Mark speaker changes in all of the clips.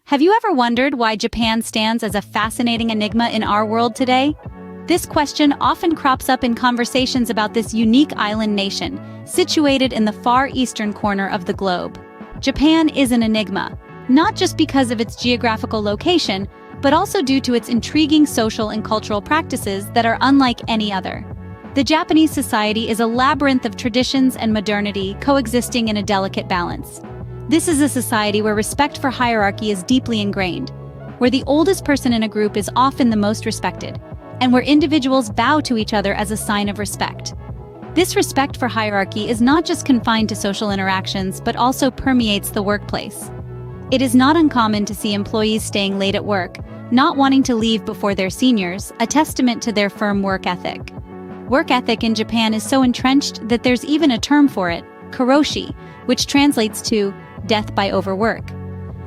Speaker 1: Have you ever wondered why Japan stands as a fascinating enigma in our world today? This question often crops up in conversations about this unique island nation, situated in the far eastern corner of the globe. Japan is an enigma, not just because of its geographical location, but also due to its intriguing social and cultural practices that are unlike any other. The Japanese society is a labyrinth of traditions and modernity coexisting in a delicate balance. This is a society where respect for hierarchy is deeply ingrained, where the oldest person in a group is often the most respected, and where individuals bow to each other as a sign of respect. This respect for hierarchy is not just confined to social interactions, but also permeates the workplace. It is not uncommon to see employees staying late at work, not wanting to leave before their seniors, a testament to their firm work ethic. Work ethic in Japan is so entrenched that there's even a term for it, karoshi, which translates to death by overwork.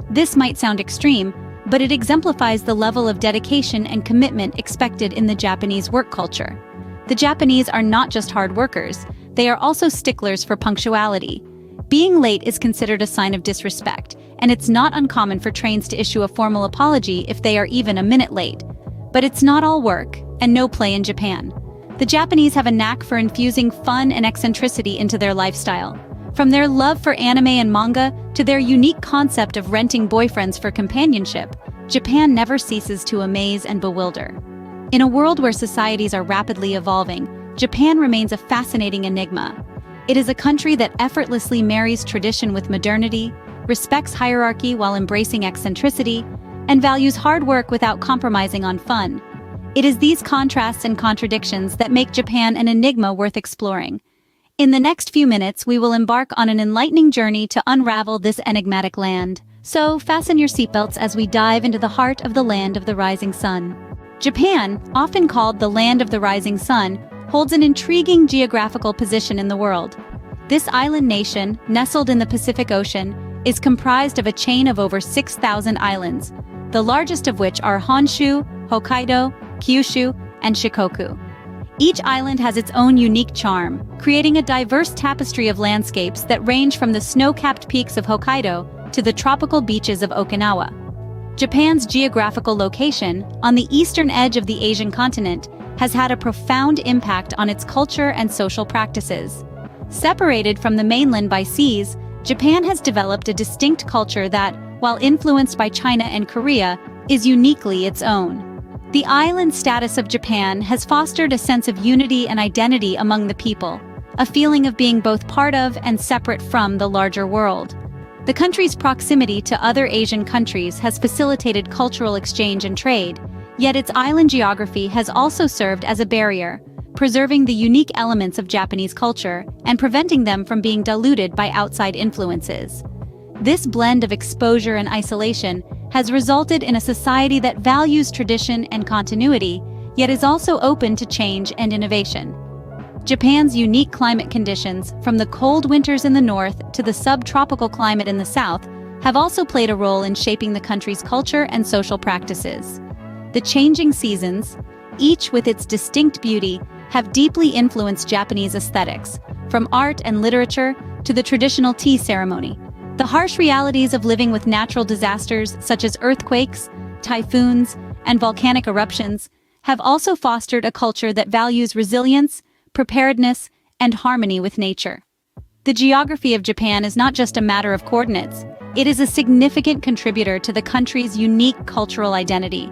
Speaker 1: This might sound extreme, but it exemplifies the level of dedication and commitment expected in the Japanese work culture. The Japanese are not just hard workers, they are also sticklers for punctuality. Being late is considered a sign of disrespect, and it's not uncommon for trains to issue a formal apology if they are even a minute late. But it's not all work, and no play in Japan. The Japanese have a knack for infusing fun and eccentricity into their lifestyle. From their love for anime and manga to their unique concept of renting boyfriends for companionship, Japan never ceases to amaze and bewilder. In a world where societies are rapidly evolving, Japan remains a fascinating enigma. It is a country that effortlessly marries tradition with modernity, respects hierarchy while embracing eccentricity, and values hard work without compromising on fun. It is these contrasts and contradictions that make Japan an enigma worth exploring. In the next few minutes, we will embark on an enlightening journey to unravel this enigmatic land. So, fasten your seatbelts as we dive into the heart of the land of the rising sun. Japan, often called the land of the rising sun, holds an intriguing geographical position in the world. This island nation, nestled in the Pacific Ocean, is comprised of a chain of over 6,000 islands, the largest of which are Honshu, Hokkaido, Kyushu, and Shikoku. Each island has its own unique charm, creating a diverse tapestry of landscapes that range from the snow-capped peaks of Hokkaido to the tropical beaches of Okinawa. Japan's geographical location, on the eastern edge of the Asian continent, has had a profound impact on its culture and social practices. Separated from the mainland by seas, Japan has developed a distinct culture that, while influenced by China and Korea, is uniquely its own. The island status of Japan has fostered a sense of unity and identity among the people, a feeling of being both part of and separate from the larger world. The country's proximity to other Asian countries has facilitated cultural exchange and trade, yet its island geography has also served as a barrier, preserving the unique elements of Japanese culture and preventing them from being diluted by outside influences. This blend of exposure and isolation has resulted in a society that values tradition and continuity, yet is also open to change and innovation. Japan's unique climate conditions, from the cold winters in the north to the subtropical climate in the south, have also played a role in shaping the country's culture and social practices. The changing seasons, each with its distinct beauty, have deeply influenced Japanese aesthetics, from art and literature to the traditional tea ceremony. The harsh realities of living with natural disasters such as earthquakes, typhoons, and volcanic eruptions have also fostered a culture that values resilience, preparedness, and harmony with nature. The geography of Japan is not just a matter of coordinates, it is a significant contributor to the country's unique cultural identity.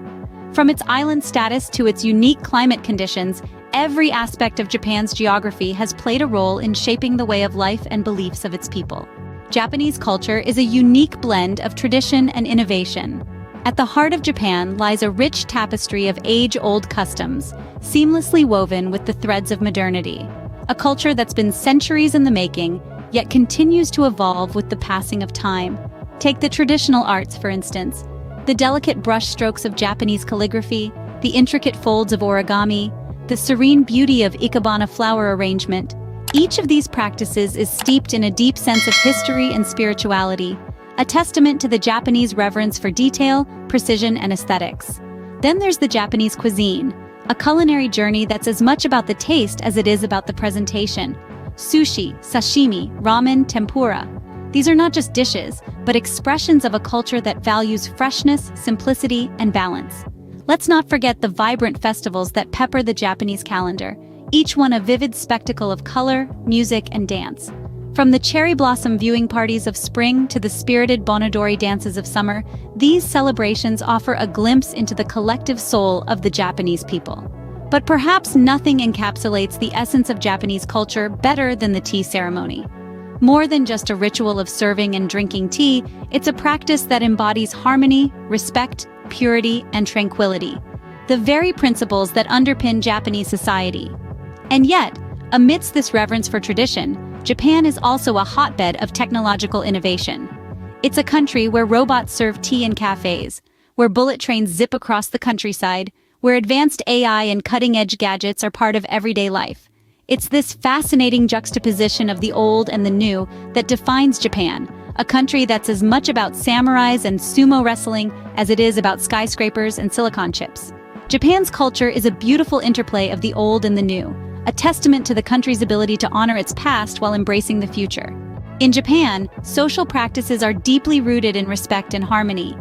Speaker 1: From its island status to its unique climate conditions, every aspect of Japan's geography has played a role in shaping the way of life and beliefs of its people. Japanese culture is a unique blend of tradition and innovation. At the heart of Japan lies a rich tapestry of age-old customs, seamlessly woven with the threads of modernity. A culture that's been centuries in the making, yet continues to evolve with the passing of time. Take the traditional arts, for instance. The delicate brushstrokes of Japanese calligraphy, the intricate folds of origami, the serene beauty of ikebana flower arrangement. Each of these practices is steeped in a deep sense of history and spirituality, a testament to the Japanese reverence for detail, precision, and aesthetics. Then there's the Japanese cuisine, a culinary journey that's as much about the taste as it is about the presentation. Sushi, sashimi, ramen, tempura. These are not just dishes, but expressions of a culture that values freshness, simplicity, and balance. Let's not forget the vibrant festivals that pepper the Japanese calendar, each one a vivid spectacle of color, music, and dance. From the cherry blossom viewing parties of spring to the spirited Bonodori dances of summer, these celebrations offer a glimpse into the collective soul of the Japanese people. But perhaps nothing encapsulates the essence of Japanese culture better than the tea ceremony. More than just a ritual of serving and drinking tea, it's a practice that embodies harmony, respect, purity, and tranquility, the very principles that underpin Japanese society. And yet, amidst this reverence for tradition, Japan is also a hotbed of technological innovation. It's a country where robots serve tea in cafes, where bullet trains zip across the countryside, where advanced AI and cutting-edge gadgets are part of everyday life. It's this fascinating juxtaposition of the old and the new that defines Japan, a country that's as much about samurais and sumo wrestling as it is about skyscrapers and silicon chips. Japan's culture is a beautiful interplay of the old and the new, a testament to the country's ability to honor its past while embracing the future. In Japan, social practices are deeply rooted in respect and harmony.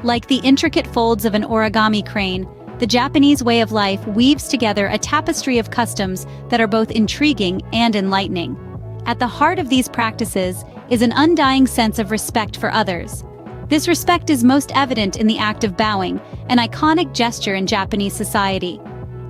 Speaker 1: Like the intricate folds of an origami crane, the Japanese way of life weaves together a tapestry of customs that are both intriguing and enlightening. At the heart of these practices is an undying sense of respect for others. This respect is most evident in the act of bowing, an iconic gesture in Japanese society.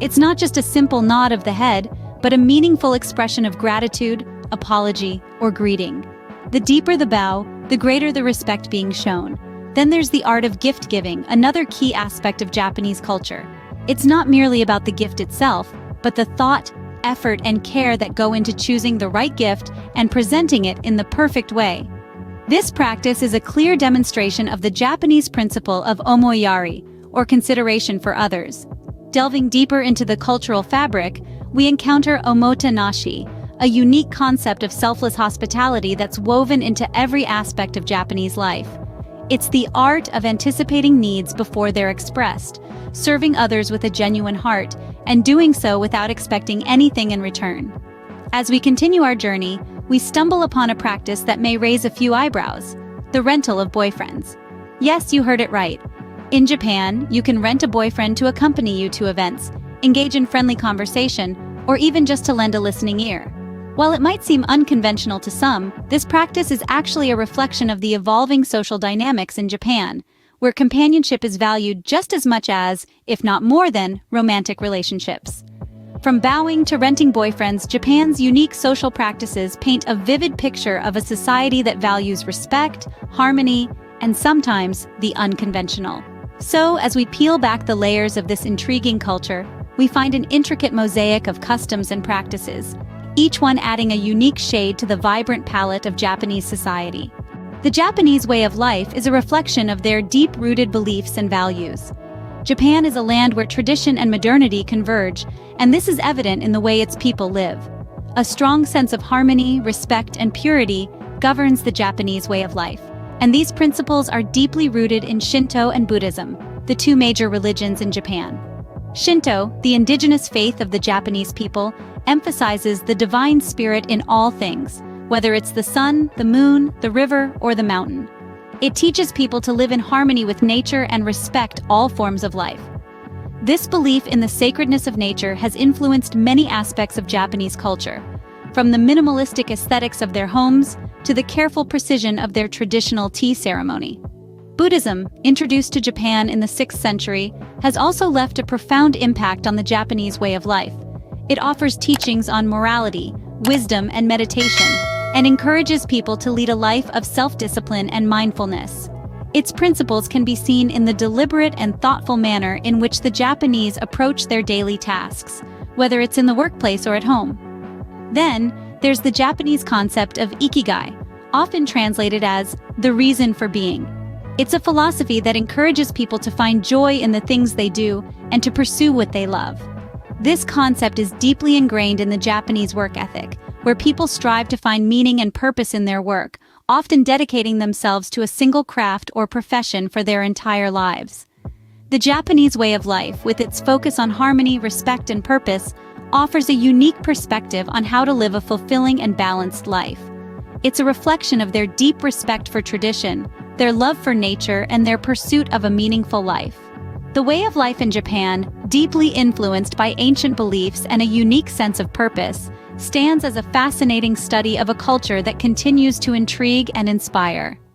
Speaker 1: It's not just a simple nod of the head, but a meaningful expression of gratitude, apology, or greeting. The deeper the bow, the greater the respect being shown. Then there's the art of gift giving, another key aspect of Japanese culture. It's not merely about the gift itself, but the thought, effort, and care that go into choosing the right gift and presenting it in the perfect way. This practice is a clear demonstration of the Japanese principle of omoiyari, or consideration for others. Delving deeper into the cultural fabric, we encounter omotenashi, a unique concept of selfless hospitality that's woven into every aspect of Japanese life. It's the art of anticipating needs before they're expressed, serving others with a genuine heart, and doing so without expecting anything in return. As we continue our journey, we stumble upon a practice that may raise a few eyebrows: the rental of boyfriends. Yes, you heard it right. In Japan, you can rent a boyfriend to accompany you to events, engage in friendly conversation, or even just to lend a listening ear. While it might seem unconventional to some, this practice is actually a reflection of the evolving social dynamics in Japan, where companionship is valued just as much as, if not more than, romantic relationships. From bowing to renting boyfriends, Japan's unique social practices paint a vivid picture of a society that values respect, harmony, and sometimes the unconventional. So, as we peel back the layers of this intriguing culture, we find an intricate mosaic of customs and practices, each one adding a unique shade to the vibrant palette of Japanese society. The Japanese way of life is a reflection of their deep-rooted beliefs and values. Japan is a land where tradition and modernity converge, and this is evident in the way its people live. A strong sense of harmony, respect, and purity governs the Japanese way of life, and these principles are deeply rooted in Shinto and Buddhism, the two major religions in Japan. Shinto, the indigenous faith of the Japanese people, emphasizes the divine spirit in all things, whether it's the sun, the moon, the river, or the mountain. It teaches people to live in harmony with nature and respect all forms of life. This belief in the sacredness of nature has influenced many aspects of Japanese culture, from the minimalistic aesthetics of their homes to the careful precision of their traditional tea ceremony. Buddhism, introduced to Japan in the 6th century, has also left a profound impact on the Japanese way of life. It offers teachings on morality, wisdom, and meditation, and encourages people to lead a life of self-discipline and mindfulness. Its principles can be seen in the deliberate and thoughtful manner in which the Japanese approach their daily tasks, whether it's in the workplace or at home. Then, there's the Japanese concept of ikigai, often translated as the reason for being. It's a philosophy that encourages people to find joy in the things they do and to pursue what they love. This concept is deeply ingrained in the Japanese work ethic, where people strive to find meaning and purpose in their work, often dedicating themselves to a single craft or profession for their entire lives. The Japanese way of life, with its focus on harmony, respect, and purpose, offers a unique perspective on how to live a fulfilling and balanced life. It's a reflection of their deep respect for tradition, their love for nature, and their pursuit of a meaningful life. The way of life in Japan, deeply influenced by ancient beliefs and a unique sense of purpose, stands as a fascinating study of a culture that continues to intrigue and inspire.